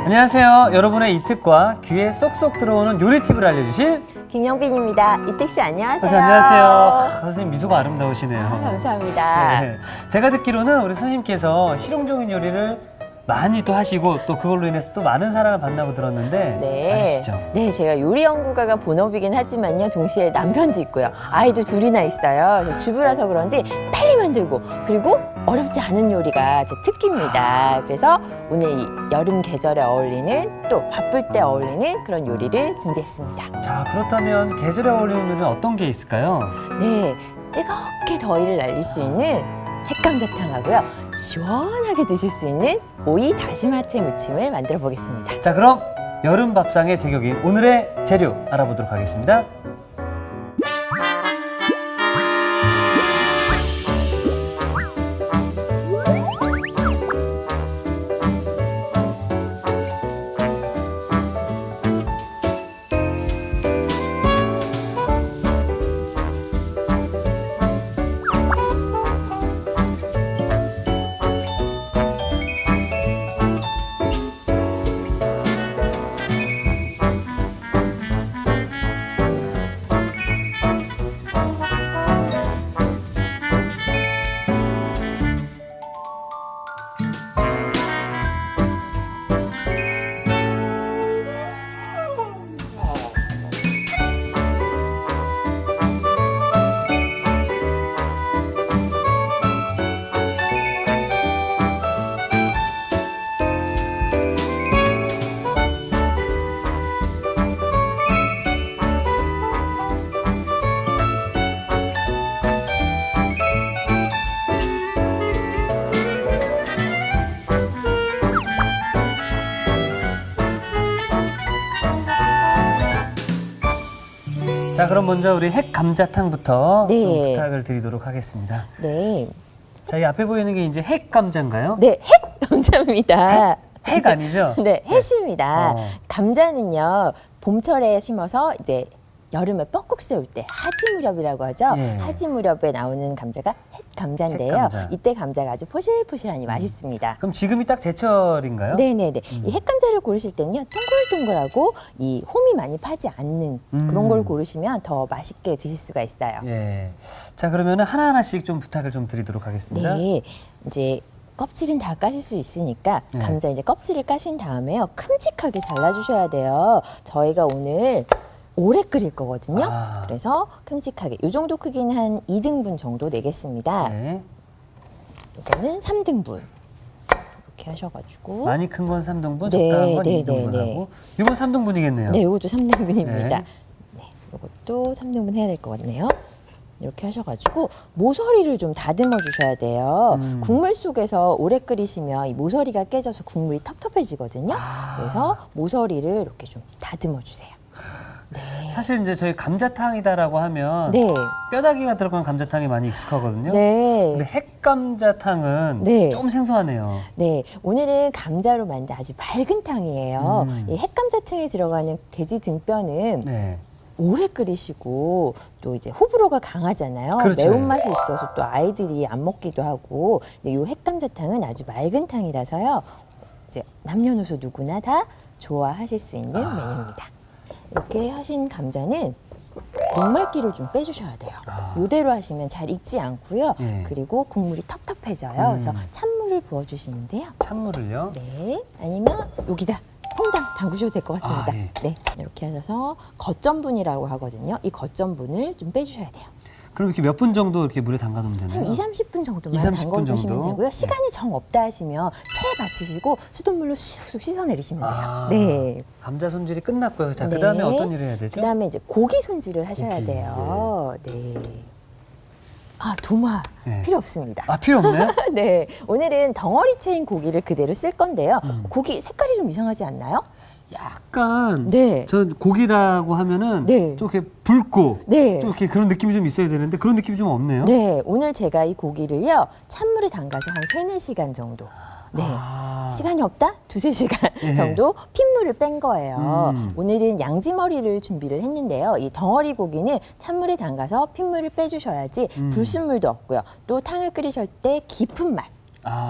안녕하세요. 여러분의 이특과 귀에 쏙쏙 들어오는 요리 팁을 알려주실 김영빈입니다. 이특 씨 안녕하세요. 선생님 안녕하세요. 선생님 미소가 아름다우시네요. 감사합니다. 네. 제가 듣기로는 우리 선생님께서 실용적인 요리를 많이 또 하시고 또 그걸로 인해서 또 많은 사랑을 받는다고 들었는데 네. 아시죠? 네, 제가 요리 연구가가 본업이긴 하지만요. 동시에 남편도 있고요. 아이도 둘이나 있어요. 그래서 주부라서 그런지 빨리 만들고 그리고 어렵지 않은 요리가 제 특기입니다. 그래서 오늘 이 여름 계절에 어울리는 또 바쁠 때 어울리는 그런 요리를 준비했습니다. 자, 그렇다면 계절에 어울리는 요리는 어떤 게 있을까요? 네, 뜨겁게 더위를 날릴 수 있는 핵감자탕하고요. 시원하게 드실 수 있는 오이 다시마채 무침을 만들어 보겠습니다. 자, 그럼 여름 밥상의 제격인 오늘의 재료 알아보도록 하겠습니다. 자, 그럼 먼저 우리 핵감자탕부터 네. 좀 부탁을 드리도록 하겠습니다. 네, 자, 이 앞에 보이는 게 이제 핵감자인가요? 네, 핵감자입니다. 핵 아니죠? 네, 햇입니다. 어. 감자는요, 봄철에 심어서 이제 여름에 뻐꾹 세울 때 하지 무렵이라고 하죠. 예. 하지 무렵에 나오는 감자가 햇감자인데요. 햇감자. 이때 감자가 아주 포실포실하니 맛있습니다. 그럼 지금이 딱 제철인가요? 네네네. 이 햇감자를 고르실 때는요, 동글동글하고 이 홈이 많이 파지 않는 그런 걸 고르시면 더 맛있게 드실 수가 있어요. 예. 자, 그러면 하나하나씩 좀 부탁을 좀 드리도록 하겠습니다. 네. 이제 껍질은 다 까실 수 있으니까 네. 감자 이제 껍질을 까신 다음에요. 큼직하게 잘라주셔야 돼요. 저희가 오늘 오래 끓일 거거든요. 아. 그래서 큼직하게 이 정도 크기는 한 2등분 정도 내겠습니다. 네. 이거는 3등분 이렇게 하셔가지고 많이 큰 건 3등분, 네, 적당한 건 네, 2등분하고 네. 이건 3등분이겠네요. 네, 이것도 3등분입니다. 네. 네, 이것도 3등분 해야 될 것 같네요. 이렇게 하셔가지고 모서리를 좀 다듬어 주셔야 돼요. 국물 속에서 오래 끓이시면 이 모서리가 깨져서 국물이 텁텁해지거든요. 그래서 모서리를 이렇게 좀 다듬어 주세요. 네. 사실 이제 저희 감자탕이다라고 하면 네. 뼈다귀가 들어간 감자탕이 많이 익숙하거든요. 네. 근데 핵감자탕은 네. 좀 생소하네요. 네, 오늘은 감자로 만든 아주 맑은 탕이에요. 이 핵감자탕에 들어가는 돼지 등뼈는 네. 오래 끓이시고 또 이제 호불호가 강하잖아요. 그렇죠. 매운맛이 있어서 또 아이들이 안 먹기도 하고. 근데 이 핵감자탕은 아주 맑은 탕이라서요. 이제 남녀노소 누구나 다 좋아하실 수 있는 메뉴입니다. 이렇게 하신 감자는 녹말기를 좀 빼주셔야 돼요. 이대로 하시면 잘 익지 않고요. 예. 그리고 국물이 텁텁해져요. 그래서 찬물을 부어주시는데요. 찬물을요? 네, 아니면 여기다 퐁당 담그셔도 될 것 같습니다. 아, 예. 네, 이렇게 하셔서 겉전분이라고 하거든요. 이 겉전분을 좀 빼주셔야 돼요. 그럼 이렇게 몇 분 정도 이렇게 물에 담가 놓으면 되나요? 한 2, 30분 정도만 2, 30분 담궈주시면 정도? 되고요. 시간이 정 없다 하시면 체에 받치시고 수돗물로 쑥쑥 씻어내리시면 돼요. 아, 네. 감자 손질이 끝났고요. 자, 네. 그다음에 어떤 일을 해야 되죠? 그다음에 이제 고기 손질을 하셔야 고기, 돼요. 네. 아, 도마 네. 필요 없습니다. 아, 필요 없나요? 네, 오늘은 덩어리채인 고기를 그대로 쓸 건데요. 고기 색깔이 좀 이상하지 않나요? 약간 네. 저 고기라고 하면은 네. 좀 이렇게 붉고 네. 좀 이렇게 그런 느낌이 좀 있어야 되는데 그런 느낌이 좀 없네요. 네, 오늘 제가 이 고기를요, 찬물에 담가서 한 3-4시간 정도. 네. 아. 시간이 없다? 2-3시간 예. 정도 핏물을 뺀 거예요. 음. 오늘은 양지머리를 준비를 했는데요. 이 덩어리 고기는 찬물에 담가서 핏물을 빼주셔야지 불순물도 없고요. 또 탕을 끓이실 때 깊은 맛,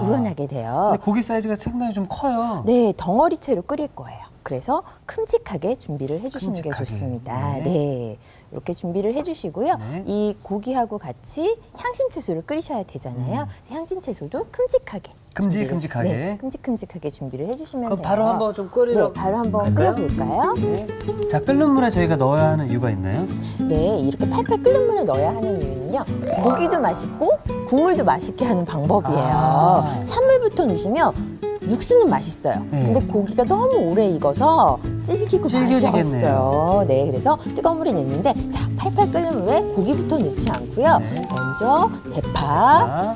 우러나게 돼요. 근데 고기 사이즈가 상당히 좀 커요. 네, 덩어리채로 끓일 거예요. 그래서 큼직하게 준비를 해주시는 게 큼직하게. 좋습니다. 네. 네. 이렇게 준비를 해주시고요. 네. 이 고기하고 같이 향신채소를 끓이셔야 되잖아요. 향신채소도 큼직하게. 큼직큼직하게. 네, 큼직큼직하게 준비를 해주시면 그럼 돼요. 바로 한번 좀 끓이러 네, 바로 한번 갈까요? 끓여볼까요? 네. 자, 끓는 물에 저희가 넣어야 하는 이유가 있나요? 네, 이렇게 팔팔 끓는 물에 넣어야 하는 이유는요. 고기도 맛있고 국물도 맛있게 하는 방법이에요. 아. 찬물부터 넣으시면 육수는 맛있어요. 네. 근데 고기가 너무 오래 익어서 질기고 맛이 질겨지겠네요. 없어요. 네, 그래서 뜨거운 물에 넣는데 자, 팔팔 끓는 물에 고기부터 넣지 않고요. 네. 먼저 대파, 아,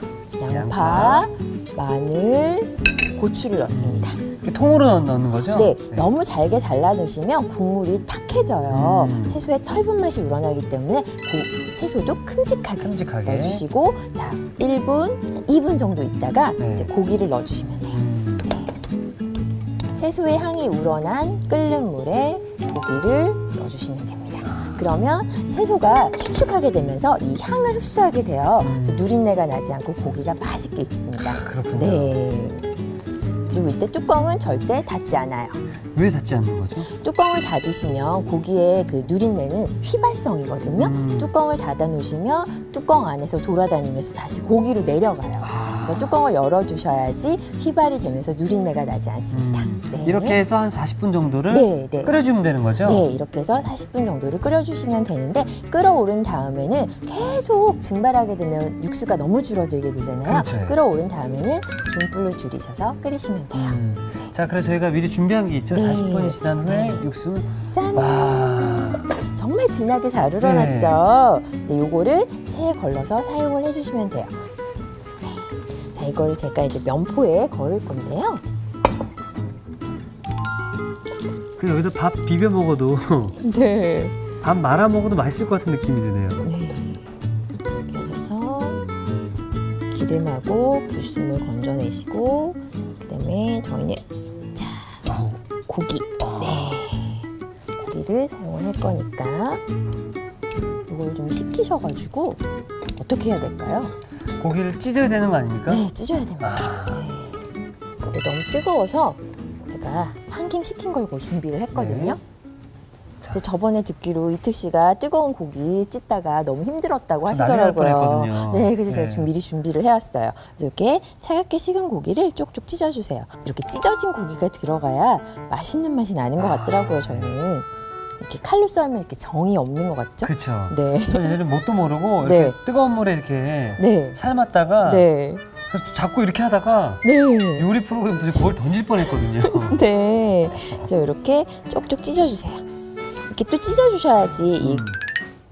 양파, 마늘, 고추를 넣습니다. 이렇게 통으로 넣는 거죠? 네, 너무 잘게 잘라 넣으시면 국물이 탁해져요. 채소에 털분 맛이 우러나기 때문에 채소도 큼직하게 큼직하게. 넣어주시고 자, 1분, 2분 정도 있다가 네. 이제 고기를 넣어주시면 돼요. 채소의 향이 우러난 끓는 물에 고기를 넣어주시면 됩니다. 그러면 채소가 수축하게 되면서 이 향을 흡수하게 돼요. 그래서 누린내가 나지 않고 고기가 맛있게 익습니다. 그렇군요. 네. 그리고 이때 뚜껑은 절대 닫지 않아요. 왜 닿지 않는 거죠? 뚜껑을 닫으시면 고기의 그 누린내는 휘발성이거든요. 뚜껑을 닫아 놓으시면 뚜껑 안에서 돌아다니면서 다시 고기로 내려가요. 그래서 뚜껑을 열어두셔야지 휘발이 되면서 누린내가 나지 않습니다. 네. 이렇게 해서 한 40분 정도를 네, 네. 끓여주면 되는 거죠? 네, 이렇게 해서 40분 정도를 끓여주시면 되는데 끓어오른 다음에는 계속 증발하게 되면 육수가 너무 줄어들게 되잖아요. 그렇죠. 끓어오른 다음에는 중불을 줄이셔서 끓이시면 돼요. 자, 그래서 저희가 미리 준비한 게 있죠. 네. 40분이 지난 후에 육수는 짠! 와. 정말 진하게 잘 우러났죠? 네, 요거를 새에 걸러서 사용을 해주시면 돼요. 네. 자, 이걸 제가 이제 면포에 걸을 건데요. 그 여기다 밥 비벼 먹어도 네. 밥 말아 먹어도 맛있을 것 같은 느낌이 드네요. 네. 이렇게 해줘서 기름하고 불순을 건져내시고 그다음에 저희는 자 아우. 고기 네 고기를 사용을 할 거니까 이걸 좀 식히셔가지고 어떻게 해야 될까요? 고기를 찢어야 되는 거 아닙니까? 네 찢어야 됩니다. 네. 근데 너무 뜨거워서 제가 한 김 식힌 걸 준비를 했거든요. 이제 저번에 듣기로 이특 씨가 뜨거운 고기 찢다가 너무 힘들었다고 저 난리 날 하시더라고요. 뻔했거든요. 네, 그래서 네. 제가 미리 준비를 해왔어요. 이렇게 차갑게 식은 고기를 쪽쪽 찢어주세요. 이렇게 찢어진 고기가 들어가야 맛있는 맛이 나는 것 같더라고요. 저는 이렇게 칼로 썰면 이렇게 정이 없는 것 같죠? 그렇죠. 네, 전 예전에 뭣도 모르고 이렇게 네. 뜨거운 물에 이렇게 네, 삶았다가 네, 그래서 자꾸 이렇게 하다가 네. 요리 프로그램 도중에 그걸 던질 뻔했거든요. 네, 그래서 이렇게 쪽쪽 찢어주세요. 이렇게 또 찢어주셔야지 이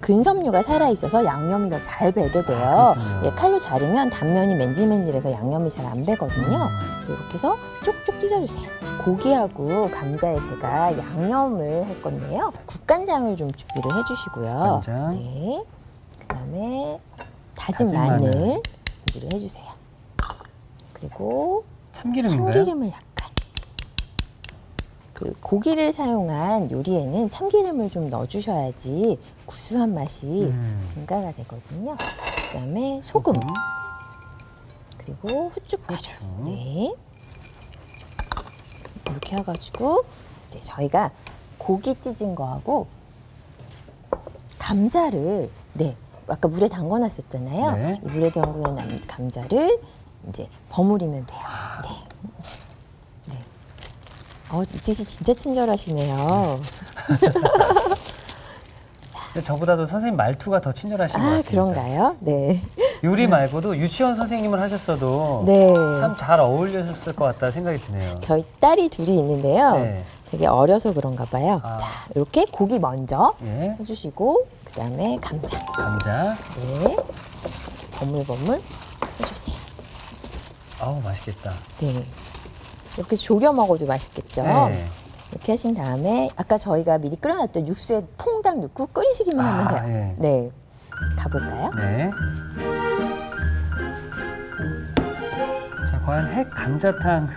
근섬유가 살아있어서 양념이 더 잘 배게 돼요. 그렇군요. 예, 칼로 자르면 단면이 맨질맨질해서 양념이 잘 안 배거든요. 그래서 이렇게 해서 쪽쪽 찢어주세요. 고기하고 감자에 제가 양념을 할 건데요. 국간장을 좀 준비를 해주시고요. 국간장. 네, 그다음에 다진 다진 마늘 마늘. 준비를 해주세요. 그리고 참기름인가요? 참기름을 약간. 그 고기를 사용한 요리에는 참기름을 좀 넣어주셔야지 구수한 맛이 증가가 되거든요. 그다음에 소금, 그리고 후춧가루. 후추. 네. 이렇게 해가지고 이제 저희가 고기 찢은 거하고 감자를 네 아까 물에 담궈놨었잖아요. 네. 이 물에 담궈놓은 감자를 이제 버무리면 돼요. 네. 이특 씨 진짜 친절하시네요. 근데 저보다도 선생님 말투가 더 친절하신 것 아, 같습니다. 그런가요? 네. 요리 말고도 유치원 선생님을 하셨어도 네. 참 잘 어울리셨을 것 같다 생각이 드네요. 저희 딸이 둘이 있는데요. 네. 되게 어려서 그런가 봐요. 아. 자, 이렇게 고기 먼저 예, 해주시고, 그 다음에 감자. 감자. 네. 이렇게 버물버물 해주세요. 아우 맛있겠다. 네. 이렇게 졸여 먹어도 맛있겠죠? 네. 이렇게 하신 다음에 아까 저희가 미리 끓여놨던 육수에 퐁당 넣고 끓이시기만 하면 돼요. 예. 네. 가볼까요? 네. 자, 과연 핵 감자탕은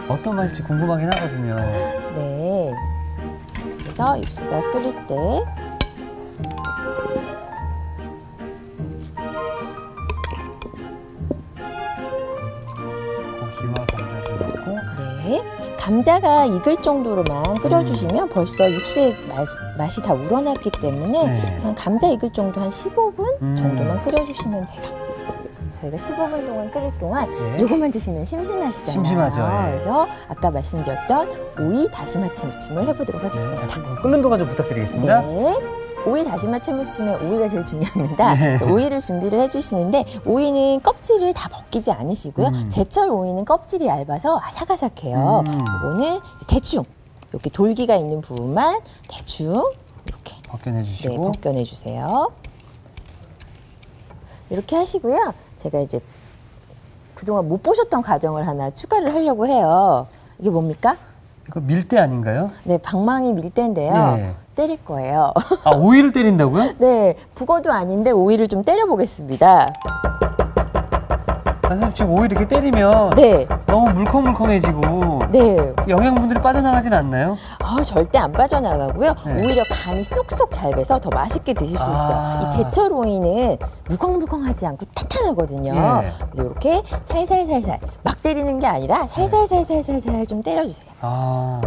어떤 맛일지 궁금하긴 하거든요. 네. 그래서 육수가 끓을 때 네. 감자가 익을 정도로만 끓여주시면 벌써 육수의 맛이 다 우러났기 때문에 네. 한 감자 익을 정도 한 15분 음. 정도만 끓여주시면 돼요. 저희가 15분 동안 끓일 동안 네. 이것만 드시면 심심하시잖아요. 심심하죠, 예. 그래서 아까 말씀드렸던 오이 다시마 채무침을 해보도록 하겠습니다. 자, 끓는 동안 좀 부탁드리겠습니다. 네. 오이 다시마 채무침에 오이가 제일 중요합니다. 네. 그래서 오이를 준비를 해주시는데 오이는 껍질을 다 벗기지 않으시고요. 제철 오이는 껍질이 얇아서 아삭아삭해요. 이거는 대충 이렇게 돌기가 있는 부분만 대충 이렇게 벗겨내 주시고. 네, 벗겨내 주세요. 이렇게 하시고요. 제가 이제 그동안 못 보셨던 과정을 하나 추가를 하려고 해요. 이게 뭡니까? 이거 밀대 아닌가요? 네, 방망이 밀대인데요. 네. 때릴 거예요. 아, 오이를 때린다고요? 네, 북어도 아닌데 오이를 좀 때려보겠습니다. 아, 선생님 지금 오이 이렇게 때리면 네, 너무 물컹물컹해지고 네. 영양분들이 빠져나가진 않나요? 절대 안 빠져나가고요. 네. 오히려 간이 쏙쏙 잘 배서 더 맛있게 드실 수 있어요. 아. 이 제철 오이는 물컹물컹하지 않고 탄탄하거든요. 예. 이렇게 살살살살 막 때리는 게 아니라 살살살살살살 좀 때려주세요. 아,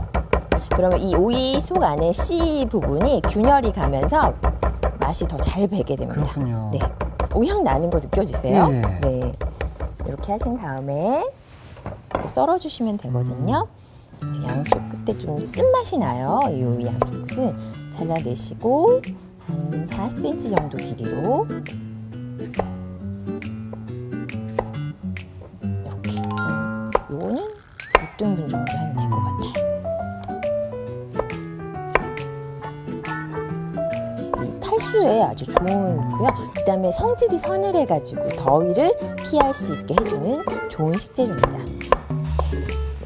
그러면 이 오이 속 안에 씨 부분이 균열이 가면서 맛이 더 잘 배게 됩니다. 그렇군요. 네, 오향 나는 거 느껴지세요? 예. 네, 이렇게 하신 다음에 썰어주시면 되거든요. 양쪽 끝에 좀 쓴맛이 나요. 이 오이 양쪽 끝은 잘라내시고 한 4cm 정도 길이로 이렇게 요거는 6등분 정도 하면 될 것 같아요. 탈수에 아주 좋고요. 그다음에 성질이 서늘해가지고 더위를 피할 수 있게 해주는 좋은 식재료입니다.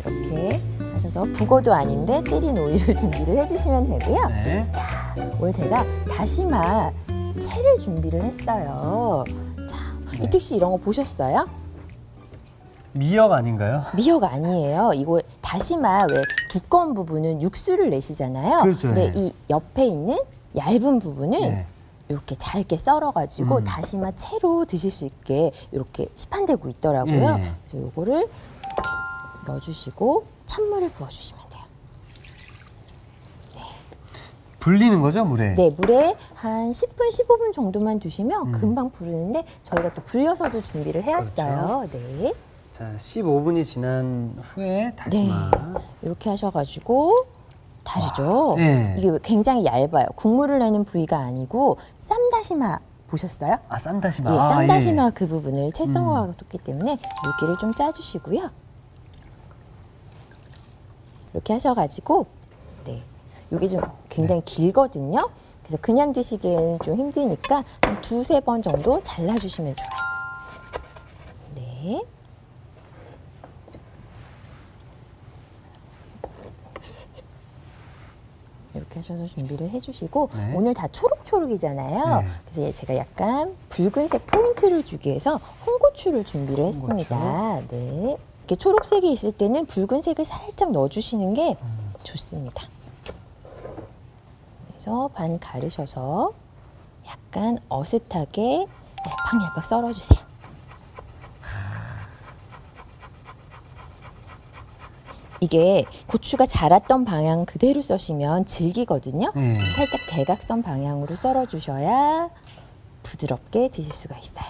이렇게 하셔서 북어도 아닌데 때린 오이를 준비를 해주시면 되고요. 네. 오늘 제가 다시마 채를 준비를 했어요. 자, 이특 씨 이런 거 보셨어요? 미역 아닌가요? 미역 아니에요. 이거 다시마 왜 두꺼운 부분은 육수를 내시잖아요. 그렇죠, 근데 예. 이 옆에 있는 얇은 부분은 네. 이렇게 잘게 썰어가지고 다시마 채로 드실 수 있게 이렇게 시판되고 있더라고요. 예. 그래서 이거를 이렇게 넣어주시고 찬물을 부어주시면 돼요. 불리는 거죠, 물에? 네, 물에 한 10분, 15분 정도만 두시면 금방 부르는데 저희가 또 불려서도 준비를 해왔어요. 네. 자, 15분이 지난 후에 다시마. 이렇게 하셔가지고 다르죠? 네. 이게 굉장히 얇아요. 국물을 내는 부위가 아니고 쌈다시마 보셨어요? 아, 쌈다시마. 예, 아, 쌈다시마 그 부분을 채성화가 뒀기 때문에 물기를 좀 짜주시고요. 이렇게 하셔가지고 네, 이게 좀 굉장히 길거든요. 그래서 그냥 드시기에는 좀 힘드니까 한 2-3번 정도 잘라주시면 좋아요. 네. 이렇게 하셔서 준비를 해주시고 네. 오늘 다 초록초록이잖아요. 네. 그래서 제가 약간 붉은색 포인트를 주기 위해서 홍고추를 준비를 했습니다. 네. 이렇게 초록색이 있을 때는 붉은색을 살짝 넣어주시는 게 좋습니다. 그래서 반 가르셔서 약간 어슷하게 얄팍얄팍 썰어주세요. 이게 고추가 자랐던 방향 그대로 써시면 질기거든요. 살짝 대각선 방향으로 썰어주셔야 부드럽게 드실 수가 있어요.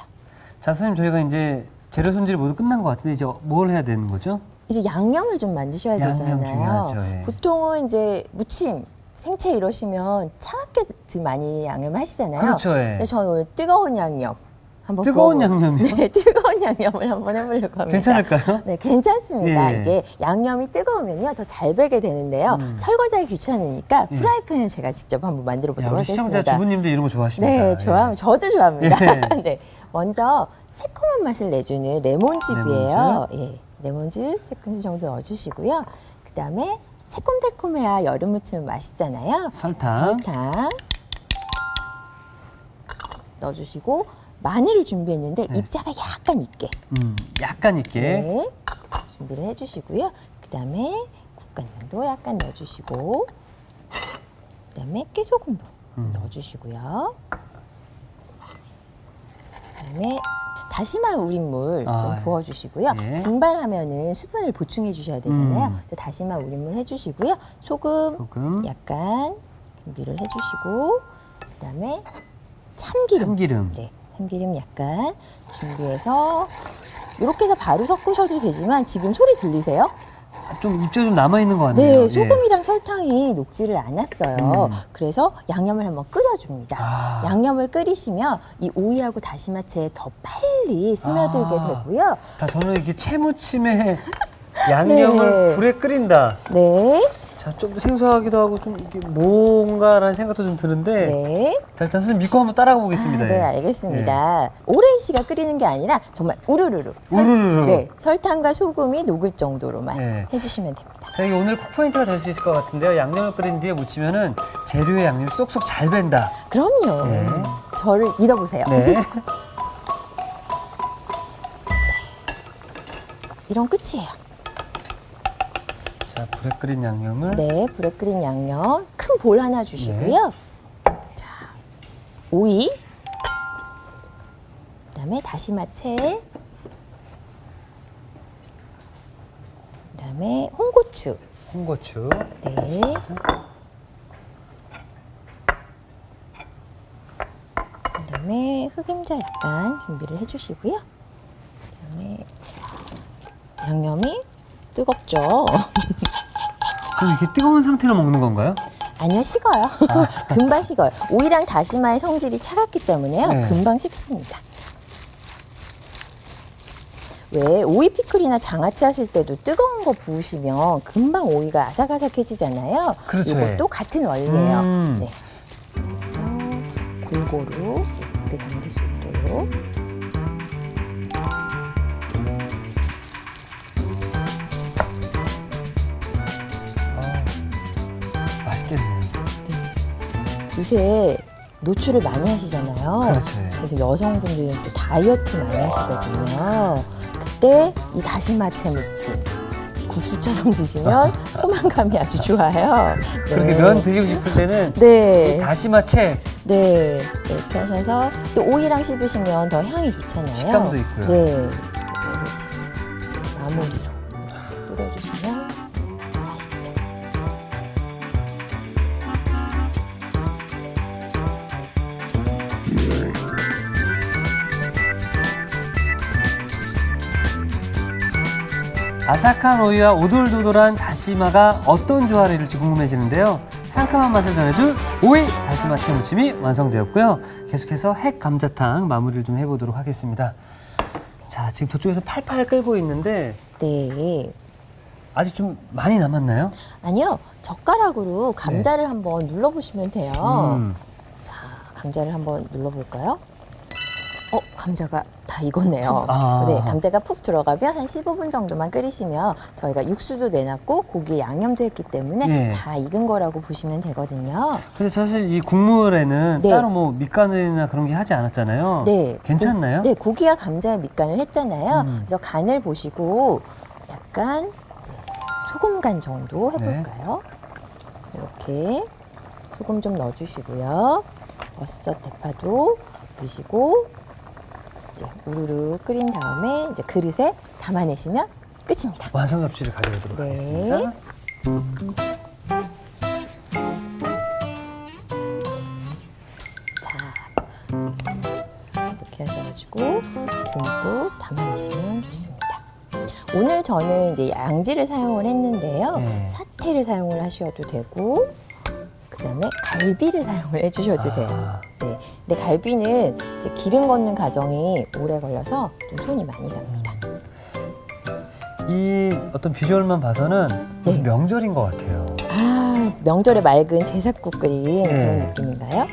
자, 선생님 저희가 이제 재료 손질이 모두 끝난 것 같은데 이제 뭘 해야 되는 거죠? 이제 양념을 좀 만드셔야 양념 되잖아요. 중요하죠, 예. 보통은 이제 무침, 생채 이러시면 차갑게 많이 양념을 하시잖아요. 그렇죠, 예. 근데 저는 오늘 뜨거운 양념 한번 뜨거운 구워보- 양념이요? 네, 뜨거운 양념을 한번 해보려고 합니다. 괜찮을까요? 네, 괜찮습니다. 예. 이게 양념이 뜨거우면요 더 잘 배게 되는데요. 설거지하기 귀찮으니까 프라이팬을 제가 직접 한번 만들어 야, 보도록 우리 하겠습니다. 시청자 주부님들 이런 거 좋아하십니다. 네, 좋아하면 저도 좋아합니다. 예. 네, 먼저 새콤한 맛을 내주는 레몬즙이에요. 예, 레몬즙 3큰술 정도 넣어주시고요. 그 다음에 새콤달콤해야 여름 무침은 맛있잖아요. 설탕. 설탕 넣어주시고 마늘을 준비했는데 입자가 약간 있게 약간 있게. 네, 준비를 해주시고요. 그 다음에 국간장도 약간 넣어주시고 그 다음에 깨소금도 넣어주시고요. 그 다음에 다시마 우린물 좀 부어주시고요. 예. 증발하면은 수분을 보충해 주셔야 되잖아요. 그래서 다시마 우린물 해주시고요. 소금 약간 준비를 해주시고, 그다음에 참기름. 네, 참기름 약간 준비해서 이렇게 해서 바로 섞으셔도 되지만 지금 소리 들리세요? 좀 입자가 좀 남아있는 것 같네요. 네, 소금이랑 설탕이 녹지를 않았어요. 그래서 양념을 한번 끓여줍니다. 아. 양념을 끓이시면 이 오이하고 다시마채에 더 빨리 스며들게 되고요. 자, 저는 이게 채무침에 양념을 네. 불에 끓인다. 네, 자, 좀 생소하기도 하고 좀 이게 뭔가라는 생각도 좀 드는데 네. 자, 일단 선생님 믿고 한번 따라가 보겠습니다. 네, 알겠습니다. 오랜 시간 끓이는 게 아니라 정말 우르르르. 우르르르. 네, 설탕과 소금이 녹을 정도로만 네. 해주시면 됩니다. 자, 이게 오늘 쿡 포인트가 될 수 있을 것 같은데요. 양념을 끓인 뒤에 무치면은 재료의 양념이 쏙쏙 잘 밴다. 그럼요. 네. 저를 믿어보세요. 네. 이런 끝이에요. 자, 불에 끓인 양념을 네, 불에 끓인 양념 큰 볼 하나 주시고요. 자, 오이, 그다음에 다시마채, 그다음에 홍고추. 홍고추. 네. 그다음에 흑임자 약간 준비를 해주시고요. 그다음에 양념이 뜨겁죠. 그럼 이게 뜨거운 상태로 먹는 건가요? 아니요, 식어요. 금방 식어요. 오이랑 다시마의 성질이 차갑기 때문에요. 네. 금방 식습니다. 왜 오이 피클이나 장아찌 하실 때도 뜨거운 거 부으시면 금방 오이가 아삭아삭해지잖아요. 그렇죠. 이것도 같은 원리예요. 음. 네. 그래서 골고루 이렇게 담길 수 있도록. 맛있겠네. 요새 노출을 많이 하시잖아요. 그렇죠. 그래서 여성분들은 또 다이어트 많이 하시거든요. 그때 이 다시마채 무침 국수처럼 드시면 포만감이 아주 좋아요. 그렇게 네. 면 드시고 싶을 때는 이 네. 다시마채 네. 이렇게 하셔서 또 오이랑 씹으시면 더 향이 좋잖아요. 식감도 있고요. 네. 이거를 이제 마무리로 이렇게 뿌려주시면 맛있죠. 아삭한 오이와 오돌도돌한 다시마가 어떤 조화를 이룰지 궁금해지는데요. 상큼한 맛을 전해줄 오이 다시마채 무침이 완성되었고요. 계속해서 핵 감자탕 마무리를 좀 해보도록 하겠습니다. 자, 지금 저쪽에서 팔팔 끓고 있는데 네. 아직 좀 많이 남았나요? 아니요. 젓가락으로 감자를 한번 눌러보시면 돼요. 자, 감자를 한번 눌러볼까요? 감자가 다 익었네요. 네, 감자가 푹 들어가면 한 15분 정도만 끓이시면 저희가 육수도 내놨고 고기에 양념도 했기 때문에 네. 다 익은 거라고 보시면 되거든요. 근데 사실 이 국물에는 네. 따로 뭐 밑간이나 그런 게 하지 않았잖아요. 네. 괜찮나요? 네, 고기와 감자에 밑간을 했잖아요. 그래서 간을 보시고 약간 이제 소금 간 정도 해볼까요? 이렇게 소금 좀 넣어주시고요. 버섯 대파도 넣으시고 이제 우르르 끓인 다음에 이제 그릇에 담아내시면 끝입니다. 완성 접시를 가져오도록 네. 하겠습니다. 자, 이렇게 하셔가지고 듬뿍 담아내시면 좋습니다. 오늘 저는 이제 양지를 사용을 했는데요. 네. 사태를 사용을 하셔도 되고, 그 다음에 갈비를 사용을 해주셔도 돼요. 네. 근데 갈비는 이제 기름 걷는 과정이 오래 걸려서 좀 손이 많이 갑니다. 이 어떤 비주얼만 봐서는 무슨 네. 명절인 것 같아요. 아, 명절에 맑은 제사국 끓인 네. 그런 느낌인가요?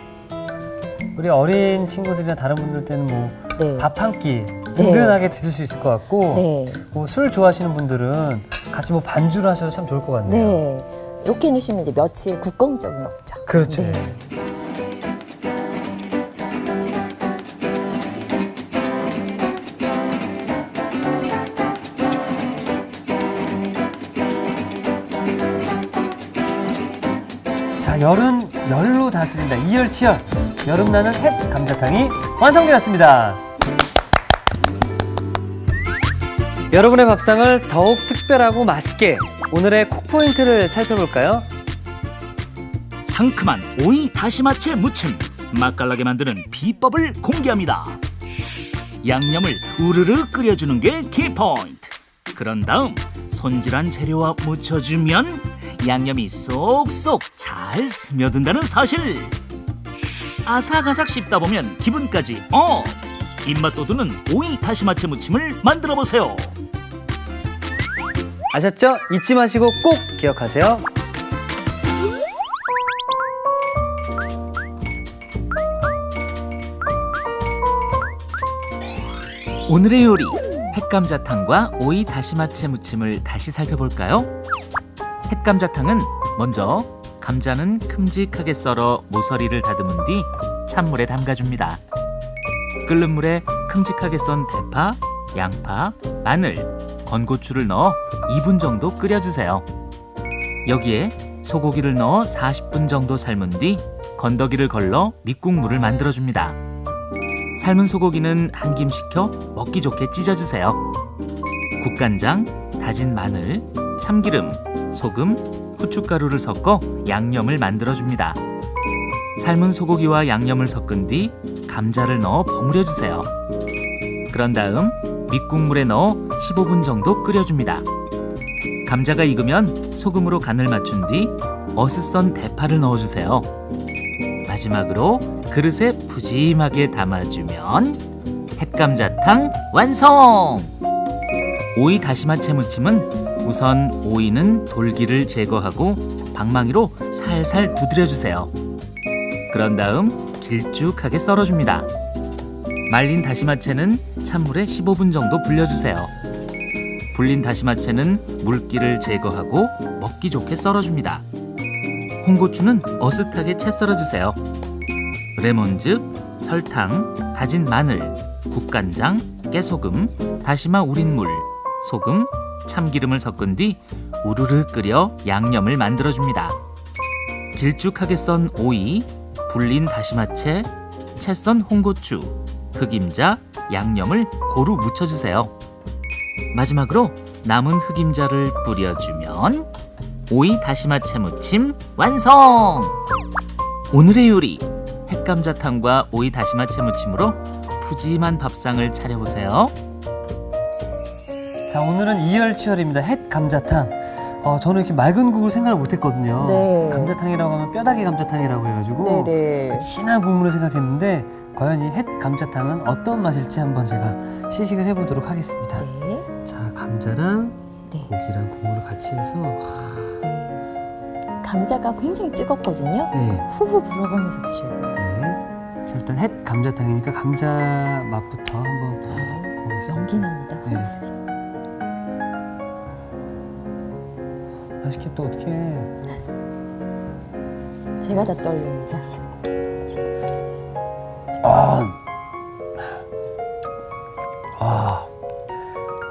우리 어린 친구들이나 다른 분들 때는 뭐 네. 밥 한 끼 든든하게 드실 수 있을 것 같고 네. 뭐 술 좋아하시는 분들은 같이 뭐 반주를 하셔도 참 좋을 것 같네요. 네. 이렇게 해놓으시면 이제 며칠 국건 적은 없죠. 그렇죠. 네. 자, 열은 열로 다스린다. 이열치열. 여름나는 햇 감자탕이 완성되었습니다. 여러분의 밥상을 더욱 특별하고 맛있게 오늘의 콕 포인트를 살펴볼까요? 상큼한 오이 다시마채 무침, 맛깔나게 만드는 비법을 공개합니다. 양념을 우르르 끓여주는 게 키포인트. 그런 다음 손질한 재료와 묻혀주면 양념이 쏙쏙 잘 스며든다는 사실. 아삭아삭 씹다 보면 기분까지 업! 입맛 돋우는 오이 다시마채 무침을 만들어 보세요. 아셨죠? 잊지 마시고 꼭 기억하세요. 오늘의 요리, 햇감자탕과 오이 다시마채 무침을 다시 살펴볼까요? 햇감자탕은 먼저 감자는 큼직하게 썰어 모서리를 다듬은 뒤 찬물에 담가줍니다. 끓는 물에 큼직하게 썬 대파, 양파, 마늘, 건고추를 넣어 2분 정도 끓여주세요. 여기에 소고기를 넣어 40분 정도 삶은 뒤 건더기를 걸러 밑국물을 만들어줍니다. 삶은 소고기는 한 김 식혀 먹기 좋게 찢어주세요. 국간장, 다진 마늘, 참기름, 소금, 후춧가루를 섞어 양념을 만들어줍니다. 삶은 소고기와 양념을 섞은 뒤 감자를 넣어 버무려주세요. 그런 다음 밑국물에 넣어 15분 정도 끓여줍니다. 감자가 익으면 소금으로 간을 맞춘 뒤 어슷 썬 대파를 넣어주세요. 마지막으로 그릇에 푸짐하게 담아주면 햇감자탕 완성! 오이 다시마채 무침은 우선 오이는 돌기를 제거하고 방망이로 살살 두드려주세요. 그런 다음 길쭉하게 썰어줍니다. 말린 다시마채는 찬물에 15분 정도 불려주세요. 불린 다시마채는 물기를 제거하고 먹기 좋게 썰어줍니다. 홍고추는 어슷하게 채 썰어주세요. 레몬즙, 설탕, 다진 마늘, 국간장, 깨소금, 다시마 우린물, 소금, 참기름을 섞은 뒤 우르르 끓여 양념을 만들어줍니다. 길쭉하게 썬 오이, 불린 다시마채, 채 썬 홍고추, 흑임자, 양념을 고루 묻혀주세요. 마지막으로 남은 흑임자를 뿌려주면 오이 다시마채 무침 완성! 오늘의 요리, 햇감자탕과 오이 다시마채 무침으로 푸짐한 밥상을 차려보세요. 자, 오늘은 이열치열입니다. 햇 감자탕. 저는 이렇게 맑은 국을 생각을 못했거든요. 네. 감자탕이라고 하면 뼈다귀 감자탕이라고 해가지고 네네. 진한 국물을 생각했는데 과연 이 햇 감자탕은 어떤 맛일지 한번 제가 시식을 해보도록 하겠습니다. 네. 자, 감자랑 네. 고기랑 국물을 같이 해서 감자가 굉장히 뜨겁거든요. 네, 후후 불어가면서 드셔야 돼요. 네. 자, 일단 햇 감자탕이니까 감자 맛부터 한번 보겠습니다. 연기 납니다. 네. 후후. 맛있겠다. 어떡해. 제가 다 떨립니다.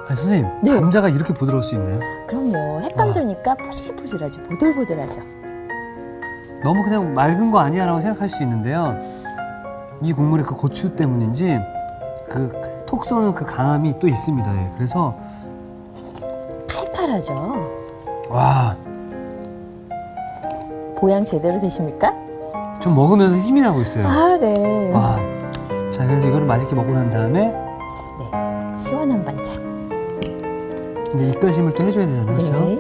아니, 선생님, 네. 감자가 이렇게 부드러울 수 있나요? 그럼요. 햇감자니까 포실포실하죠. 보들보들하죠. 너무 그냥 맑은 거 아니야 라고 생각할 수 있는데요. 이 국물의 그 고추 때문인지 그 톡 쏘는 그 강함이 또 있습니다. 예. 그래서 칼칼하죠. 와, 보양 제대로 되십니까? 좀 먹으면서 힘이 나고 있어요. 아, 네. 와, 자, 그래서 이거를 맛있게 먹고 난 다음에 네. 시원한 반찬. 이제 입더심을 또 해줘야 되잖아요. 그렇죠? 네.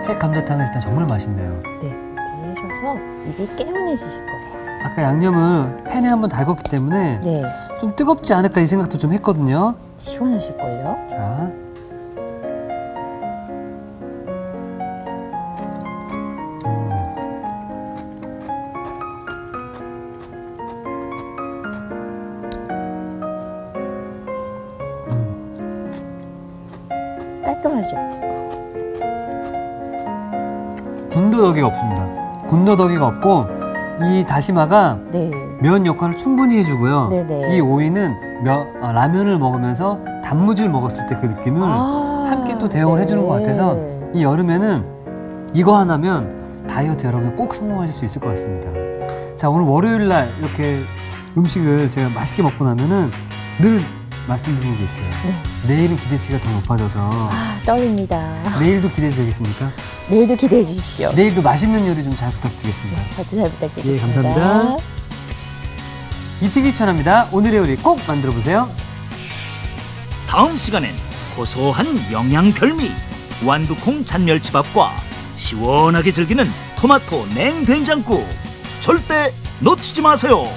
햇 감자탕은 일단 정말 맛있네요. 네. 이제 해셔서 입이 개운해지실 거예요. 아까 양념을 팬에 한번 달궜기 때문에 네. 좀 뜨겁지 않을까 이 생각도 좀 했거든요. 시원하실걸요? 자, 깔끔하죠? 군더더기가 없습니다. 군더더기가 없고 이 다시마가 네. 면 역할을 충분히 해주고요. 네네. 이 오이는 라면을 먹으면서 단무지를 먹었을 때 그 느낌을 함께 또 대용을 해주는 것 같아서 이 여름에는 이거 하나면 다이어트 여러분 꼭 성공하실 수 있을 것 같습니다. 자, 오늘 월요일 날 이렇게 음식을 제가 맛있게 먹고 나면은 늘 말씀드리는 게 있어요. 네. 내일은 기대치가 더 높아져서 아, 떨립니다. 내일도 기대되겠습니까? 내일도 기대해 주십시오. 내일도 맛있는 요리 좀 잘 부탁드리겠습니다. 저도 잘 부탁드리겠습니다. 예, 감사합니다. 이특이 추천합니다. 오늘의 요리 꼭 만들어 보세요. 다음 시간엔 고소한 영양 별미 완두콩 잔멸치밥과 시원하게 즐기는 토마토 냉된장국 절대 놓치지 마세요.